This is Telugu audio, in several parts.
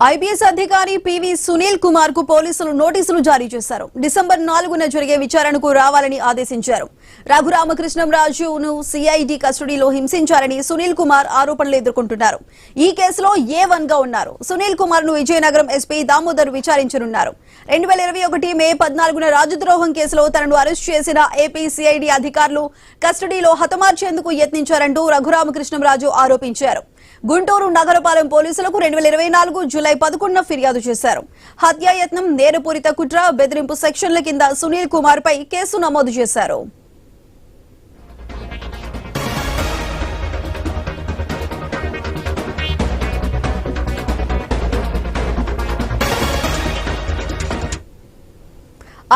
ఐపీఎస్ అధికారి పివి సునీల్ కుమార్ కు పోలీసులు నోటీసులు జారీ చేశారు. డిసెంబర్ 4న జరిగే విచారణకు రావాలని ఆదేశించారు. రఘురామకృష్ణంరాజును సిఐడి కస్టడీలో హింసించారని సునీల్ కుమార్ ఆరోపణలు ఎదుర్కొంటున్నారు. ఈ కేసులో A1 గా ఉన్నారు. సునీల్ కుమార్ ను విజయనగరం ఎస్పీ దామోదర్ విచారించనున్నారు. 2021 మే 14న రాజద్రోహం కేసులో తనను అరెస్ట్ చేసిన ఏపీ సిఐడి అధికారులు కస్టడీలో హతమార్చేందుకు యత్నించారంటూ రఘురామకృష్ణంరాజు ఆరోపించారు. గుంటూరు నగరపాలెం పోలీసులకు 2024 జూలై 11న ఫిర్యాదు చేశారు. హత్యాయత్నం, నేరపూరిత కుట్ర, బెదిరింపు సెక్షన్ల కింద సునీల్ కుమార్ పై కేసు నమోదు చేశారు.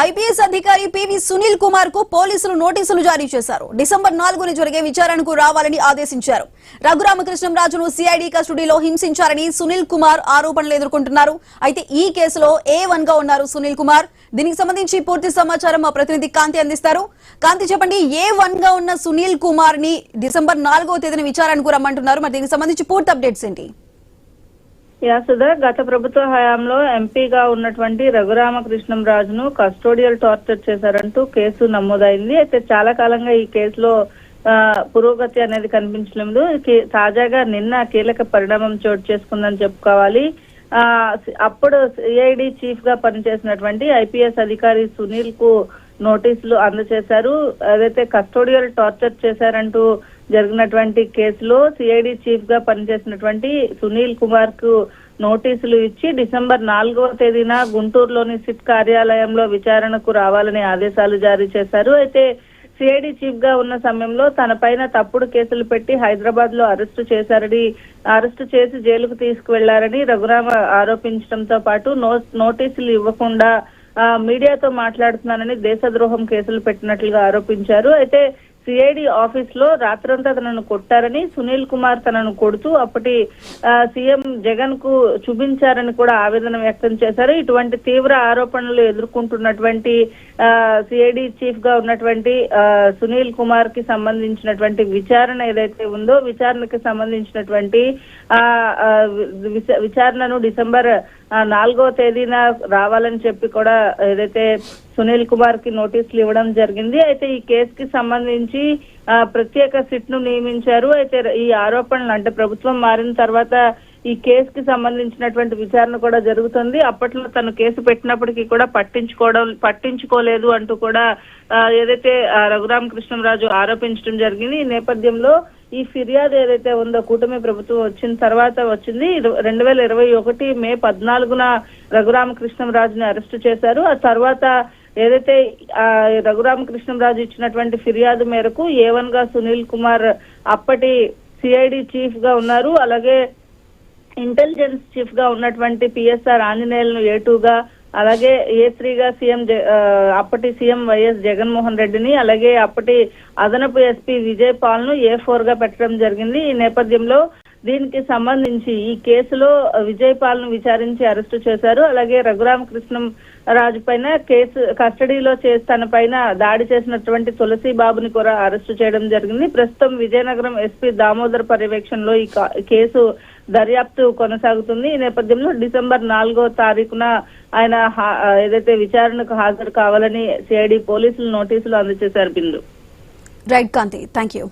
ఐపీఎస్ అధికారి పివి సునీల్ కుమార్ కు పోలీసులు నోటీసులు జారీ చేశారు. డిసెంబర్ 4న జరిగే విచారణకు రావాలని ఆదేశించారు. రఘురామకృష్ణంరాజును సిఐడి కస్టడీలో హింసించారని సునీల్ కుమార్ ఆరోపణలు ఎదుర్కొంటున్నారు. అయితే ఈ కేసులో A1 గా ఉన్నారు సునీల్ కుమార్. దీనికి సంబంధించి పూర్తి సమాచారం మా ప్రతినిధి కాంతి అందిస్తారు. కాంతి, చెప్పండి, A1 గా ఉన్న సునీల్ కుమార్ ని డిసెంబర్ 4వ తేదీన విచారణకు రమ్మంటున్నారు. మరి దీనికి సంబంధించి పూర్తి అప్డేట్స్ ఏంటి? సుధా, గత ప్రభుత్వ హయాంలో ఎంపీగా ఉన్నటువంటి రఘురామకృష్ణంరాజును కస్టోడియల్ టార్చర్ చేశారంటూ కేసు నమోదైంది. అయితే చాలా కాలంగా ఈ కేసులో పురోగతి అనేది కనిపించలేదు. తాజాగా నిన్న కీలక పరిణామం చోటు చేసుకుందని చెప్పుకోవాలి. అప్పుడు సిఐడి చీఫ్ గా పనిచేసినటువంటి ఐపీఎస్ అధికారి సునీల్ కు నోటీసులు అందజేశారు. ఏదైతే కస్టోడియల్ టార్చర్ చేశారంటూ జరిగినటువంటి కేసులో సిఐడి చీఫ్ గా పనిచేసినటువంటి సునీల్ కుమార్ కు నోటీసులు ఇచ్చి డిసెంబర్ 4వ తేదీన గుంటూరులోని సిట్ కార్యాలయంలో విచారణకు రావాలని ఆదేశాలు జారీ చేశారు. అయితే సిఐడి చీఫ్ గా ఉన్న సమయంలో తన పైన తప్పుడు కేసులు పెట్టి హైదరాబాద్ లో అరెస్టు చేసి జైలుకు తీసుకువెళ్లారని రఘురామ ఆరోపించడంతో పాటు నోటీసులు ఇవ్వకుండా మీడియాతో మాట్లాడుతున్నానని దేశద్రోహం కేసులు పెట్టినట్లుగా ఆరోపించారు. అయితే సిఐడి ఆఫీస్ లో రాత్రంతా తనను కొట్టారని, సునీల్ కుమార్ తనను కొడుతూ అప్పటి సీఎం జగన్ కు చూపించారని కూడా ఆవేదన వ్యక్తం చేశారు. ఇటువంటి తీవ్ర ఆరోపణలు ఎదుర్కొంటున్నటువంటి సిఐడి చీఫ్ గా ఉన్నటువంటి సునీల్ కుమార్ కి సంబంధించినటువంటి విచారణ ఏదైతే ఉందో, విచారణకి సంబంధించినటువంటి విచారణను డిసెంబర్ 4వ తేదీన రావాలని చెప్పి కూడా ఏదైతే సునీల్ కుమార్ కి నోటీసులు ఇవ్వడం జరిగింది. అయితే ఈ కేసుకి సంబంధించి ప్రత్యేక సిట్ ను నియమించారు. అయితే ఈ ఆరోపణలు, అంటే ప్రభుత్వం మారిన తర్వాత ఈ కేసుకి సంబంధించినటువంటి విచారణ కూడా జరుగుతుంది. అప్పట్లో తను కేసు పెట్టినప్పటికీ కూడా పట్టించుకోలేదు అంటూ కూడా ఏదైతే రఘురామకృష్ణంరాజు ఆరోపించడం జరిగింది. ఈ నేపథ్యంలో ఈ ఫిర్యాదు ఏదైతే ఉందో కూటమి ప్రభుత్వం వచ్చిన తర్వాత వచ్చింది. 2021 మే 14న రఘురామకృష్ణంరాజుని అరెస్టు చేశారు. ఆ తర్వాత ఏదైతే రఘురామకృష్ణంరాజు ఇచ్చినటువంటి ఫిర్యాదు మేరకు A1 గా సునీల్ కుమార్ అప్పటి సిఐడి చీఫ్ గా ఉన్నారు. అలాగే ఇంటెలిజెన్స్ చీఫ్ గా ఉన్నటువంటి PSR ఆంజనేయులను A2 గా, అలాగే A3 గా అప్పటి సీఎం వైఎస్ జగన్మోహన్ రెడ్డిని, అలాగే అప్పటి అదనపు ఎస్పీ విజయ్ పాల్ ను A4 గా పెట్టడం జరిగింది. ఈ నేపథ్యంలో దీనికి సంబంధించి ఈ కేసులో విజయ్ పాల్ ను విచారించి అరెస్టు చేశారు. అలాగే రఘురామకృష్ణం రాజు పైన కస్టడీలో తన పైన దాడి చేసినటువంటి తులసి బాబుని కూడా అరెస్టు చేయడం జరిగింది. ప్రస్తుతం విజయనగరం ఎస్పీ దామోదర్ పర్యవేక్షణలో ఈ కేసు దర్యాప్తు కొనసాగుతుంది. ఈ నేపథ్యంలో డిసెంబర్ 4వ తారీఖున ఆయన ఏదైతే విచారణకు హాజరు కావాలని సిఐడి పోలీసులు నోటీసులు అందజేశారు. Bindu. Right Kanthi, thank you.